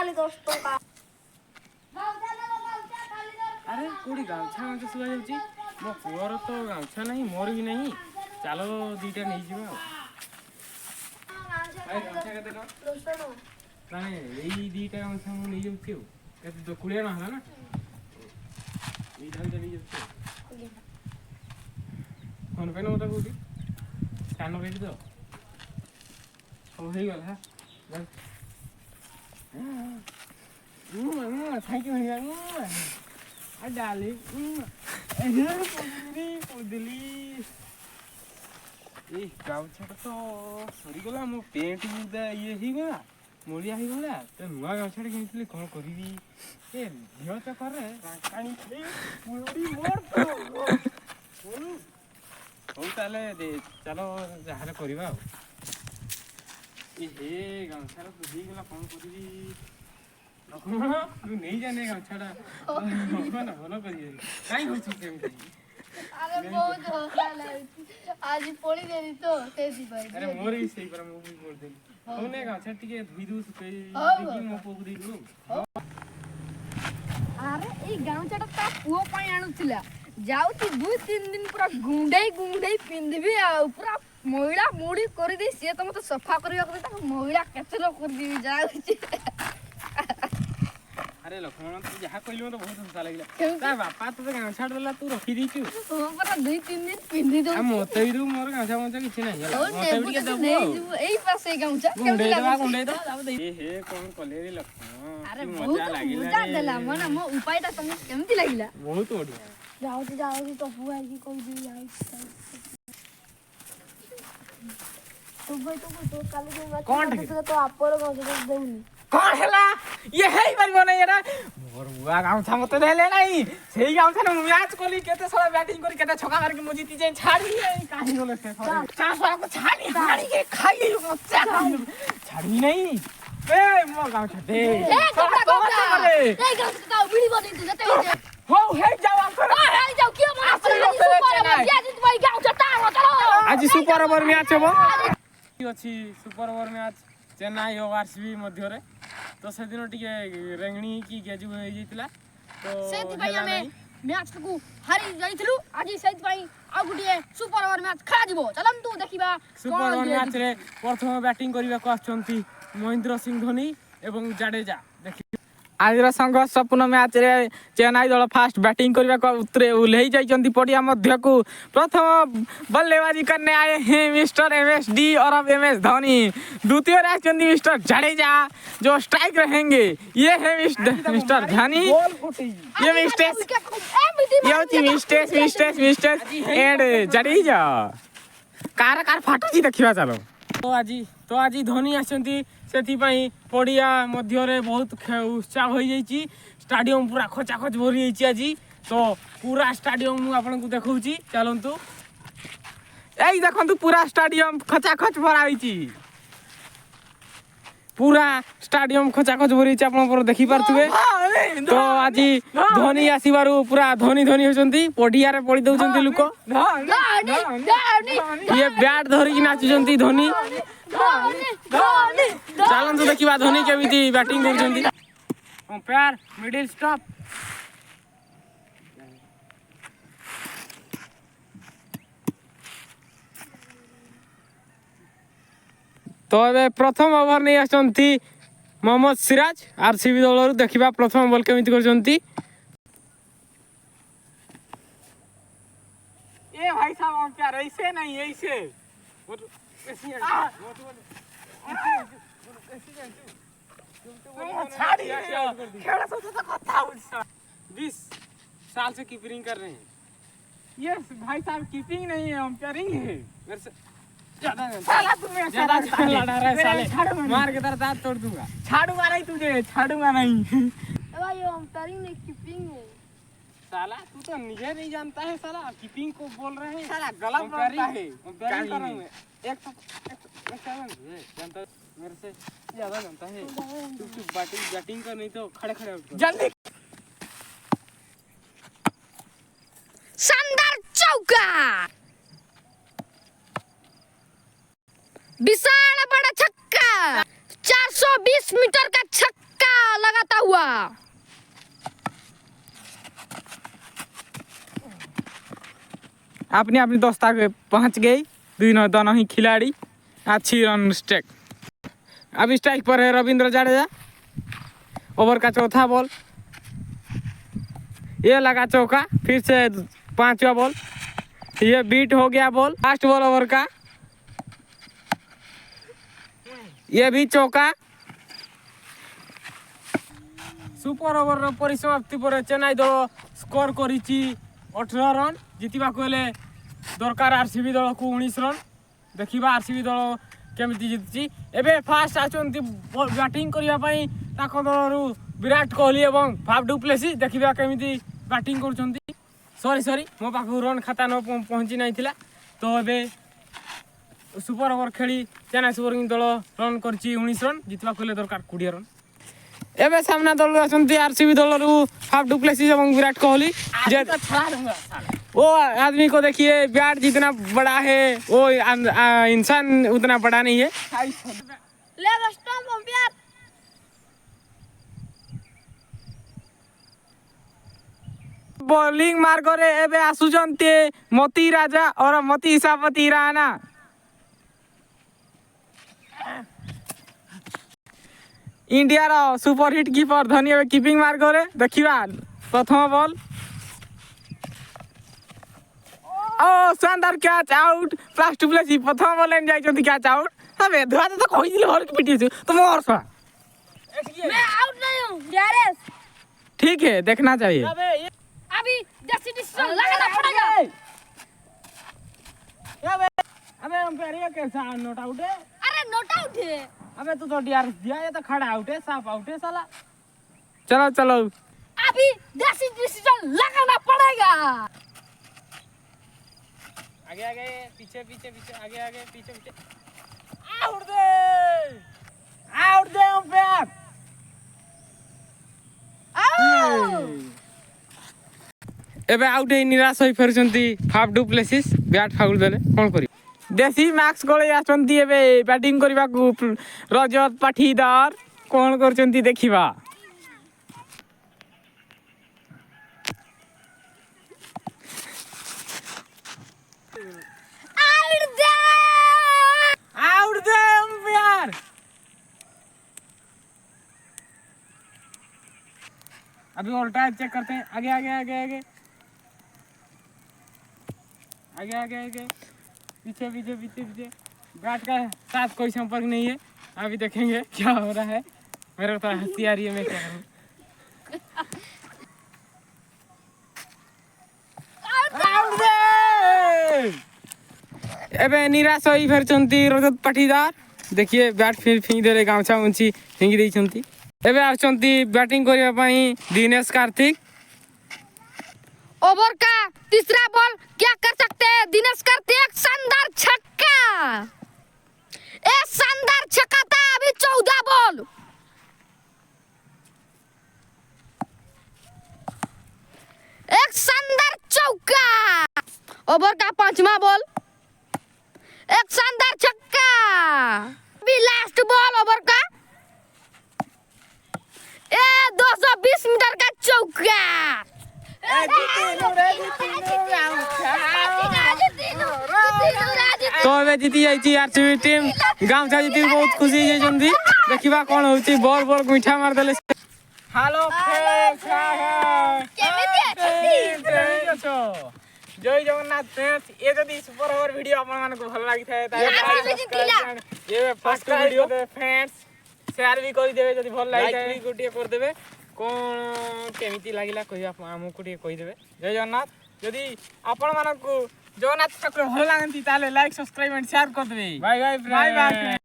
खाली 10 टका अरे कोड़ी गामछा गामछा सुबह जाउची मो पुअर तो गामछा नहीं मोर भी नहीं चलो दीटा नहीं जीवा भाई गामछा केते न 10 टका नहीं एई दीटा गामछा मो नहीं जाउची केते तो कुड़िया ना होला ना एई धान चली जाउची फोन पे न मत कोडी स्कैनर रेडी तो हो हे गला हा थैंक यू भैया डाली गामछा तो सरीगला मो पेंट मुदा ये ही गला मोलिया ही गला तो नुआ गामछा किनथली कोन करिवी ए धियो चक्कर रे राकाणी मुड़ी मोर तो हो ताले दे चलो जहाले करबा ए हे गामछा तो ही गला कोन करिवी तू नहीं जाने गामछाड़ा ना बनो करिए काई हो छी केम करी अरे बहुत हौसला लागी आज पड़ी देली तो तेजी भाई अरे मोर ही सही पर मूवी बोल दे होने गामछा टिके धुई दू सुके देखि मो पोक दे दू अरे ए गामछाटा ता पुओ पाई आनुथिला जाउती 2-3 दिन पूरा गुंडई पिंदबी आ पूरा मोइला मुड़ी करी दे से तो मत सफा करिया ता मोइला केचलो कर दी जाउची अरे लक्ष्मण तू जहा कहलु तो बहुत अच्छा लागला ता बापा तो गामछा देला तू रखी दी छु हां पर 2-3 दिन पिंदी दो आ मते दू मोर गामछा मते किछ नहीं मते भी के दबो एई पासे गामछा गुंडे दो ए हे कोन कले रे लक्ष्मण अरे बहुत मजा देला मन मो उपायटा तुम केमती लागिला बहुत बढ़िया जाओ तो बुआ की कोई दी जाओ तो काले दिन बात कौन तो आपरो गामछा देउनी कौन हैला ये है ही बन नहीं एरा मोर बुआ गामछा मते देले नहीं सेही गामछा न मैच कोली केते साला बैटिंग करी केते छक्का मार के मुजीती जाई छाड़ी काहे बोले से चार साल को छाड़ी के खाई मचा छाड़ी नहीं ए मोर गामछा दे ए गामछा बीड़ी बनी तू जते हो हे जाओ हे जाओ क्यों मार सुपर या जित भाई गामछा तारो चलो आज सुपर ओवर मैच हो अछि सुपर ओवर मैच चेन्नई और आरसीबी मध्य रे तो से दिन टिके रेंगणी की गेजु हो जैतिला तो सेति भाई हमें मैच को हारी जाइथलु आज सेति भाई आ गुटिए सुपर ओवर मैच खेला जिवो चलम तू देखिबा सुपर ओवर मैच रे प्रथम बैटिंग करिबा को आछंती महेंद्र सिंह धोनी एवं जाडेजा देखि आज संघर्ष पूर्ण मैच रे चेन्नई दल फास्ट बैटिंग करने को उतरे उल्लई जाइछंती पड़िया मध्य को प्रथम बल्लेबाजी करने आए हैं मिस्टर एमएसडी और अब एमएस धोनी द्वितीय आछंती मिस्टर जाडेजा जो स्ट्राइक रहेंगे ये है मिस्टर धोनी ये मिस्टर एंड जाडेजा कार फाटुची देखिबा चलो तो आज धोनी आछंती सेति पई पड़िया मध्य रे बहुत उत्साह हो जाइए स्टाडियम पूरा खचाखच भरी जाइए आज तो पूरा स्टाडियम मु आपन को देखौची चलंतु एई देखंतु पूरा स्टाडियम खचाखच भरा होईची पूरा स्टाडियम खचाखच भरी छि आपन पर देखि पारथुबे तो आज धोनी आसीबारु पूरा धोनी होचंती पड़िया रे पड़ी दउचंती लोक ये बैट धरि नाचुचंती धोनी चलन तो देखिबा धोनी केमिति बैटिंग करछंती अंपायर मिडिल स्टॉप तो ए प्रथम ओवर नहीं आछंती मोहम्मद सिराज आरसीबी दलरु देखिबा प्रथम बॉल केमिति करछंती ए भाई साहब अंपायर ऐसे नहीं ऐसे बीस साल से कीपिंग कर रहे हैं ये भाई साहब कीपिंग नहीं है अंपायरिंग है मेरे से ज्यादा लड़ा रहा है साले मार के तेरा दांत तोड़ दूंगा छाड़ूंगा नहीं तुझे छाड़ूंगा नहीं भाई अंपायरिंग नहीं कीपिंग है साला तू तो मुझे नहीं जानता है साला कीपिंग को बोल रहे हैं साला गलत बोलता है अंपायरिंग कर रहा हूं एक जानता मेरे से ज्यादा जानता है तू बैटिंग कर नहीं तो खड़े खड़े आउट कर जल्दी शानदार चौका विशाल बड़ा छक्का 420 मीटर का छक्का अपनी अपनी दोस्ता के पहुंच गई। दोनों ही खिलाड़ी अच्छी रन स्ट्राइक। अब स्ट्राइक पर है रविंद्र जडेजा। ओवर का चौथा बॉल, ये लगा चौका। फिर से 5वां बॉल, ये बीट हो गया बॉल। लास्ट बॉल ओवर का, ये भी चौका। सुपर ओवर परिसमाप्ति पर चेन्नई दल स्कोर करिछि 18 रन। जितबाक हेले दरकार आरसीबी दल को 19 रन। देखिबा आरसीबी दल केमिति जितछि। एबे फास्ट आछन्ति बैटिंग करिया पई ताको दलरु विराट कोहली एवं फाफ डु प्लेसिस। देखिबा केमिति बैटिंग करूछन्ति। सॉरी मो पाखु रन खाता न पहुंची नहीं थिला। तो एबे सुपर ओवर खेली चेन्नई सुपर किंग्स दल रन करछि 19 रन। जितबाक हेले दरकार 20 रन। एबे सामना दल आछन्ति आरसीबी दलरु फाफ डु प्लेसिस एवं विराट कोहली। वो आदमी को देखिए, बैट जितना बड़ा है वो इंसान उतना बड़ा नहीं है। बॉलिंग मार करे एबे आसुचंती मोती राजा और मोती सापति राणा। इंडिया रो सुपर हिट कीपर धोनी एबे कीपिंग मार करे। देखिबा प्रथम बॉल, ओ शानदार catch out. Plus two plus प्रथम बॉल एंड जाइछंती कैच आउट। अबे धुआ तो कहि दिले हर के पिटी तो मोर सा। मैं आउट नहीं हूं डीआरएस। ठीक है, देखना चाहिए। अभी डिसीजन लगाना पड़ेगा। अबे अंपायर ये कैसा नॉट आउट है? अरे नॉट आउट है। अबे तू तो डीआरएस दिया, ये तो खड़ा आउट है, साफ आउट है साला। चलो अभी डिसीजन लगाना पड़ेगा। आगे पीछे आगे पीछे। आउट दे अंपायर। एबे आउट है, निराश होई फेरचंती Faf du Plessis. Bat foul देले कोन करी। देसी मैक्स गोले आछंती एबे बैटिंग करबा को रजत पाठीदार कोन करचंती देखिबा। आउट दे अंपायर। अभी उल्टा चेक करते हैं। आगे पीछे बैट का साथ कोई संपर्क नहीं है। अभी देखेंगे क्या हो रहा है। मेरे को तो हंसी आ रही है, मैं क्या करूं। एबे निराश होई फेरचंती रजत पाठीदार। देखिए बैट फिर फिंग देले, गामछा मुंची फिंग देइछंती। एबे आछंती बैटिंग करिया पई दिनेश कार्तिक। ओवर का तीसरा बॉल क्या कर सकते हैं दिनेश कार्तिक। शानदार छक्का, एक शानदार छक्का था। अभी 14 बॉल, एक शानदार चौका। ओवर का 5वां बॉल, एक शानदार छक्का। अभी लास्ट बॉल ओवर का, 220 मीटर का चौका। तो एबे जीती जाइछि आरसीबी टीम। गामछा जीती बहुत खुशी जाइछंती। देखिबा कोन होछि। बॉल मीठा मार देले। हेलो फ्रेंड्स, जय जगन्नाथ फ्रेंड्स। ये जदी सुपर ओवर वीडियो आपन माने को भल लागि थाए ताले ये फर्स्ट वीडियो फ्रेंड्स शेयर भी करि देबे। जदी भल लागि थाए गोटिए कर देबे। कोन केमिति लागिला कहि हमहु कोटिए कहि देबे। जय जगन्नाथ। जदी आपन माने को जगन्नाथ ठाकुर भल लागंती ताले लाइक सब्सक्राइब एंड शेयर कर देबे। Bye bye.